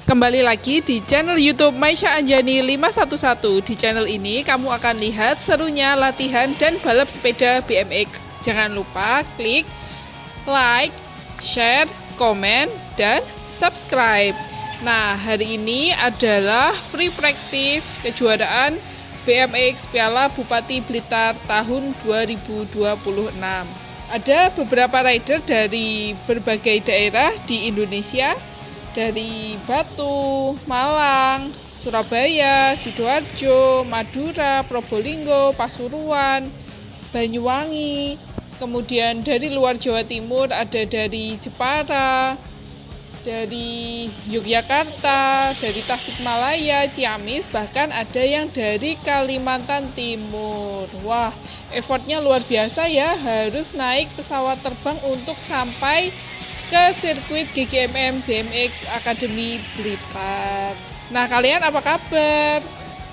Kembali lagi di channel YouTube Maisha Anjani 511. Di channel ini kamu akan lihat serunya latihan dan balap sepeda BMX. Jangan lupa klik like, share, komen, dan subscribe. Nah, hari ini adalah free practice kejuaraan BMX Piala Bupati Blitar tahun 2026. Ada beberapa rider dari berbagai daerah di Indonesia, dari Batu, Malang, Surabaya, Sidoarjo, Madura, Probolinggo, Pasuruan, Banyuwangi. Kemudian dari luar Jawa Timur ada dari Jepara, dari Yogyakarta, dari Tasikmalaya, Ciamis, bahkan ada yang dari Kalimantan Timur. Wah, effortnya luar biasa ya, harus naik pesawat terbang untuk sampai ke sirkuit GGMM BMX Academy Blitar. Nah, kalian apa kabar?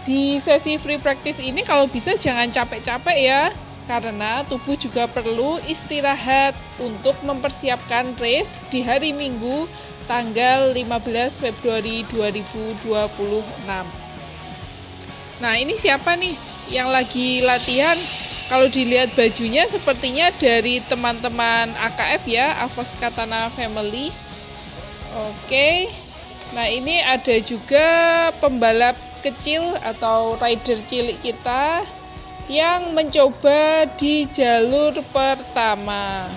Di sesi free practice ini kalau bisa jangan capek-capek ya, karena tubuh juga perlu istirahat untuk mempersiapkan race di hari Minggu tanggal 15 Februari 2026. Nah, ini siapa nih yang lagi latihan? Kalau dilihat bajunya sepertinya dari teman-teman AKF ya, Avos Katana Family. Oke. Nah, ini ada juga pembalap kecil atau rider cilik kita yang mencoba di jalur pertama.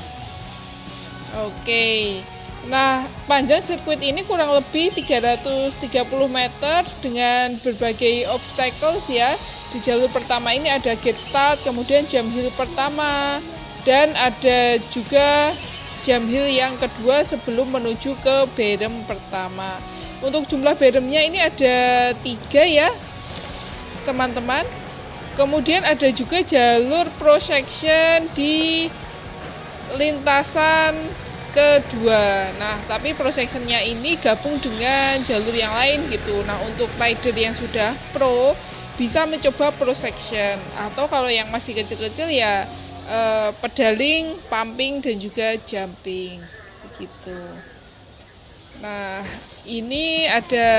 Oke. Nah, panjang sirkuit ini kurang lebih 330 meter dengan berbagai obstacles ya. Di jalur pertama ini ada gate start, kemudian jump hill pertama, dan ada juga jump hill yang kedua sebelum menuju ke berem pertama. Untuk jumlah beremnya ini ada 3 ya, teman-teman. Kemudian ada juga jalur pro section di lintasan kedua. Nah, tapi pro sectionnya ini gabung dengan jalur yang lain gitu. Nah, untuk rider yang sudah pro bisa mencoba pro section, atau kalau yang masih kecil-kecil ya pedaling, pumping, dan juga jumping begitu. Nah, ini ada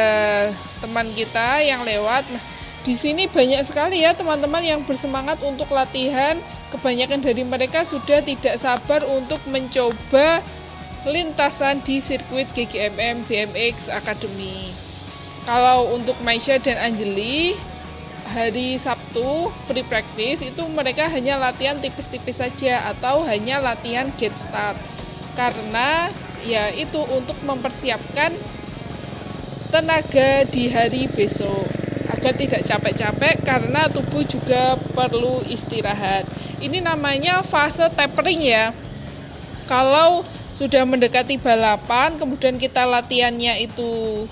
teman kita yang lewat. Nah, di sini banyak sekali ya teman-teman yang bersemangat untuk latihan. Kebanyakan dari mereka sudah tidak sabar untuk mencoba lintasan di sirkuit GGMM BMX Academy. Kalau untuk Maisha dan Anjeli, hari Sabtu free practice itu mereka hanya latihan tipis-tipis saja atau hanya latihan gate start, karena ya itu untuk mempersiapkan tenaga di hari besok agar tidak capek-capek, karena tubuh juga perlu istirahat. Ini namanya fase tapering ya. Kalau sudah mendekati balapan kemudian kita latihannya itu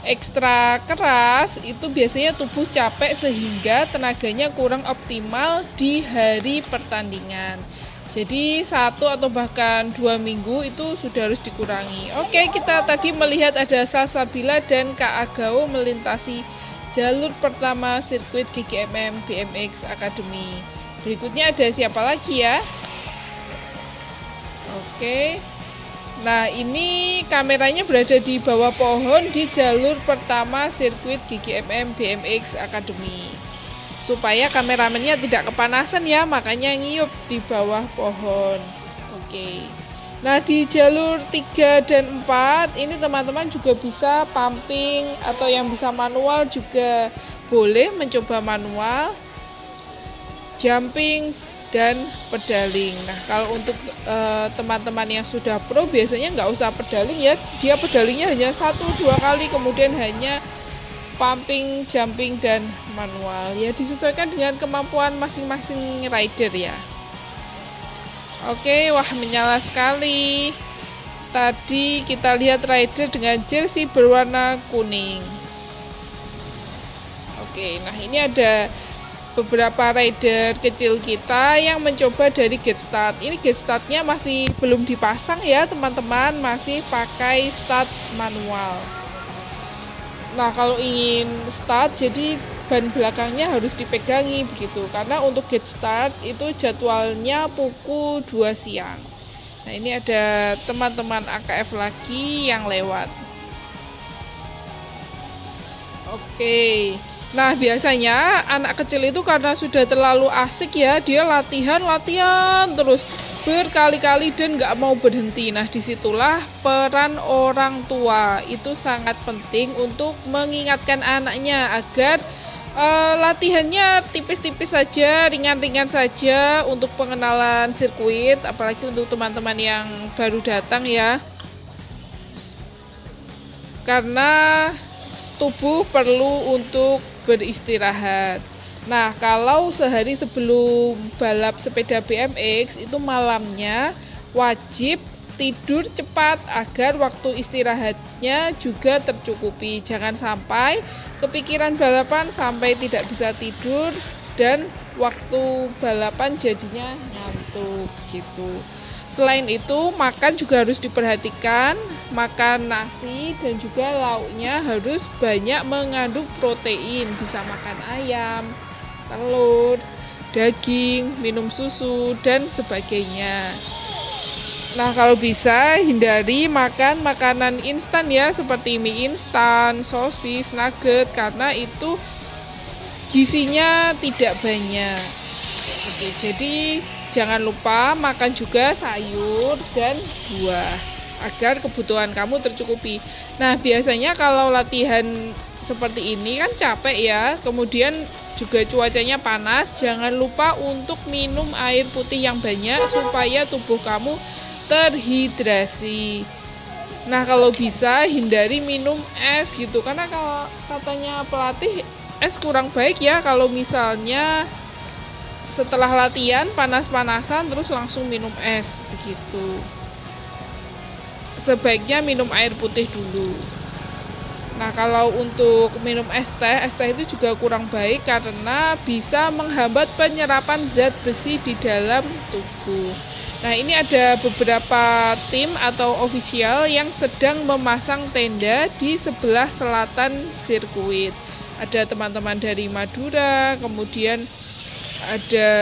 ekstra keras, itu biasanya tubuh capek sehingga tenaganya kurang optimal di hari pertandingan. Jadi 1 atau bahkan 2 minggu itu sudah harus dikurangi. Oke, kita tadi melihat ada Salsabila dan Kak Agao melintasi jalur pertama sirkuit GGMM BMX Academy. Berikutnya ada siapa lagi ya? Oke. Nah, ini kameranya berada di bawah pohon di jalur pertama sirkuit GGMM BMX Academy. Supaya kameramennya tidak kepanasan ya, makanya ngiyup di bawah pohon. Oke. Nah, di jalur 3 dan 4 ini teman-teman juga bisa pumping, atau yang bisa manual juga boleh mencoba manual, jumping, dan pedaling. Nah, kalau untuk teman-teman yang sudah pro biasanya nggak usah pedaling ya, dia pedalingnya hanya 1-2 kali, kemudian hanya pumping, jumping, dan manual ya, disesuaikan dengan kemampuan masing-masing rider ya. Oke, wah menyala sekali. Tadi kita lihat rider dengan jersey berwarna kuning. Oke, nah ini ada beberapa rider kecil kita yang mencoba dari gate start. Ini gate startnya masih belum dipasang ya teman-teman, masih pakai start manual. Nah, kalau ingin start jadi ban belakangnya harus dipegangi begitu, karena untuk gate start itu jadwalnya pukul 2 siang. Nah, ini ada teman-teman AKF lagi yang lewat. Oke. Nah, biasanya anak kecil itu karena sudah terlalu asik ya, dia latihan terus berkali-kali dan nggak mau berhenti. Nah, disitulah peran orang tua itu sangat penting untuk mengingatkan anaknya agar latihannya tipis-tipis saja, ringan-ringan saja untuk pengenalan sirkuit, apalagi untuk teman-teman yang baru datang ya. Karena tubuh perlu untuk beristirahat. Nah, kalau sehari sebelum balap sepeda BMX itu malamnya wajib tidur cepat agar waktu istirahatnya juga tercukupi. Jangan sampai kepikiran balapan sampai tidak bisa tidur dan waktu balapan jadinya ngantuk gitu. Selain itu, makan juga harus diperhatikan. Makan nasi dan juga lauknya harus banyak mengandung protein. Bisa makan ayam, telur, daging, minum susu, dan sebagainya. Nah, kalau bisa hindari makan makanan instan ya, seperti mie instan, sosis, nugget, karena itu gizinya tidak banyak. Oke, jadi jangan lupa makan juga sayur dan buah agar kebutuhan kamu tercukupi. Nah, biasanya kalau latihan seperti ini kan capek ya, kemudian juga cuacanya panas. Jangan lupa untuk minum air putih yang banyak supaya tubuh kamu terhidrasi. Nah, kalau bisa hindari minum es gitu, karena kalau katanya pelatih es kurang baik ya kalau misalnya setelah latihan panas-panasan terus langsung minum es begitu. Sebaiknya minum air putih dulu. Nah, kalau untuk minum es teh itu juga kurang baik karena bisa menghambat penyerapan zat besi di dalam tubuh. Nah, ini ada beberapa tim atau ofisial yang sedang memasang tenda di sebelah selatan sirkuit. Ada teman-teman dari Madura, kemudian ada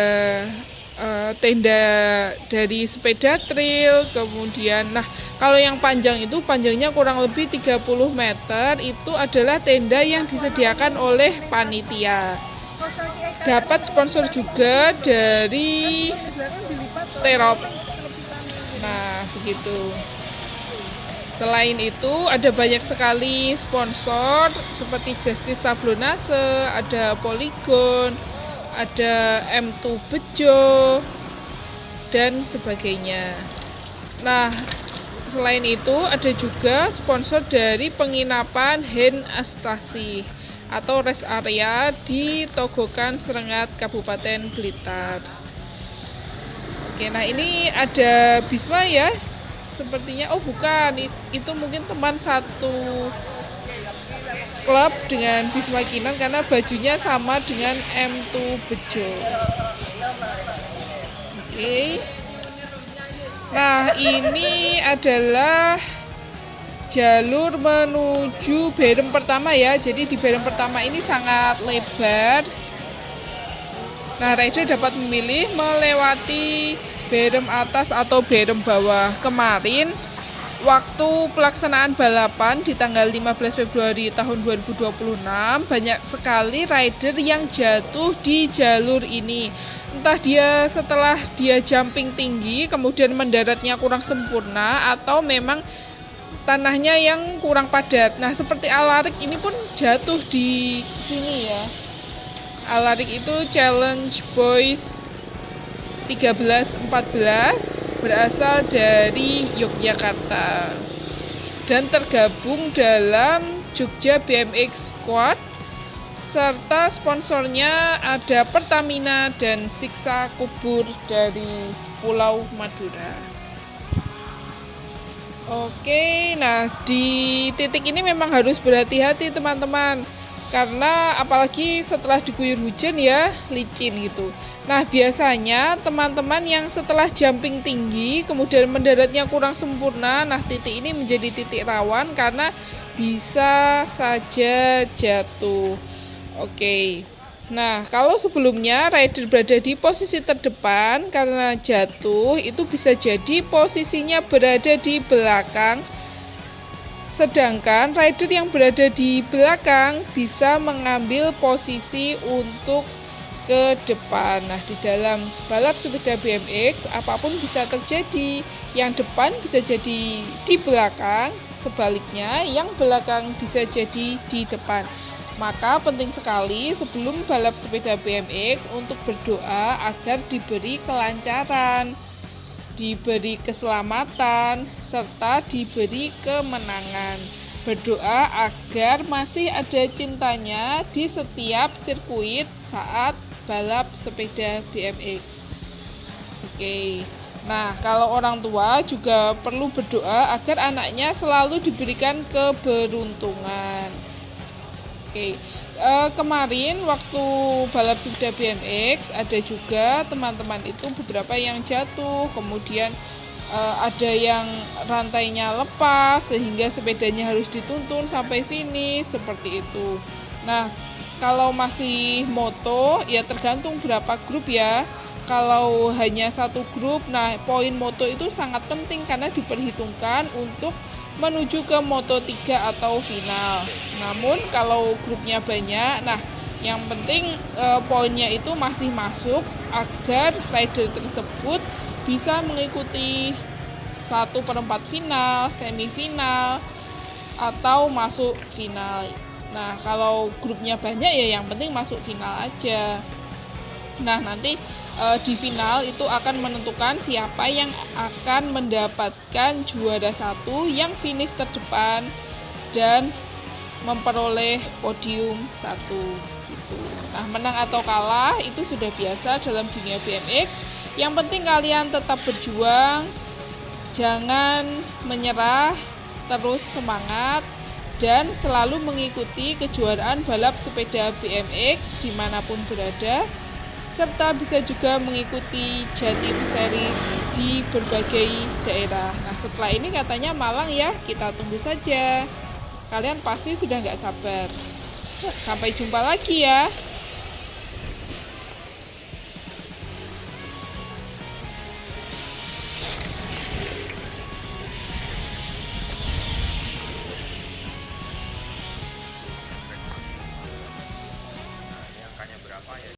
tenda dari sepeda trail, kemudian kalau yang panjang itu panjangnya kurang lebih 30 meter, itu adalah tenda yang disediakan oleh panitia. Dapat sponsor juga dari Terop. Nah, begitu. Selain itu ada banyak sekali sponsor seperti Justice Sablonase, ada Polygon, ada M2 Bejo, dan sebagainya. Nah, selain itu ada juga sponsor dari penginapan Hen Astasi atau rest area di Togokan Serengat, Kabupaten Blitar. Oke, nah ini ada Bisma ya. Sepertinya, oh bukan, itu mungkin teman satu klub dengan Bisma Kinan karena bajunya sama dengan M2 Bejo. Oke. Nah, ini adalah jalur menuju berem pertama ya. Jadi di berem pertama ini sangat lebar. Nah, rider dapat memilih melewati berem atas atau berem bawah. Kemarin waktu pelaksanaan balapan di tanggal 15 Februari tahun 2026 banyak sekali rider yang jatuh di jalur ini. Entah dia setelah dia jumping tinggi kemudian mendaratnya kurang sempurna atau memang tanahnya yang kurang padat. Nah, seperti Alarik ini pun jatuh di sini ya. Alarik itu Challenge Boys 13-14 berasal dari Yogyakarta dan tergabung dalam Jogja BMX Squad, serta sponsornya ada Pertamina dan Siksa Kubur dari Pulau Madura. Oke, nah di titik ini memang harus berhati-hati teman-teman, karena apalagi setelah diguyur hujan ya, licin gitu. Nah, biasanya teman-teman yang setelah jumping tinggi kemudian mendaratnya kurang sempurna, nah titik ini menjadi titik rawan karena bisa saja jatuh. Oke. Nah, kalau sebelumnya rider berada di posisi terdepan karena jatuh, itu bisa jadi posisinya berada di belakang Sedangkan rider yang berada di belakang bisa mengambil posisi untuk ke depan. Nah, di dalam balap sepeda BMX apapun bisa terjadi. Yang depan bisa jadi di belakang, sebaliknya yang belakang bisa jadi di depan. Maka penting sekali sebelum balap sepeda BMX untuk berdoa agar diberi kelancaran, diberi keselamatan, serta diberi kemenangan. Berdoa agar masih ada cintanya di setiap sirkuit saat balap sepeda BMX. Oke. Nah, kalau orang tua juga perlu berdoa agar anaknya selalu diberikan keberuntungan. Oke. Kemarin waktu balap sepeda BMX ada juga teman-teman itu beberapa yang jatuh, kemudian ada yang rantainya lepas sehingga sepedanya harus dituntun sampai finish seperti itu. Nah, kalau masih moto ya tergantung berapa grup ya. Kalau hanya satu grup, nah poin moto itu sangat penting karena diperhitungkan untuk menuju ke Moto3 atau final. Namun kalau grupnya banyak, nah yang penting poinnya itu masih masuk agar rider tersebut bisa mengikuti 1/4 final, semifinal, atau masuk final. Nah, kalau grupnya banyak ya yang penting masuk final aja. Nah, nanti di final itu akan menentukan siapa yang akan mendapatkan juara 1 yang finish terdepan dan memperoleh podium 1 gitu. Nah, menang atau kalah itu sudah biasa dalam dunia BMX. Yang penting kalian tetap berjuang, jangan menyerah, terus semangat dan selalu mengikuti kejuaraan balap sepeda BMX dimanapun berada, serta bisa juga mengikuti Jatim Series di berbagai daerah. Nah, setelah ini katanya Malang ya, kita tunggu saja. Kalian pasti sudah nggak sabar. Sampai jumpa lagi ya.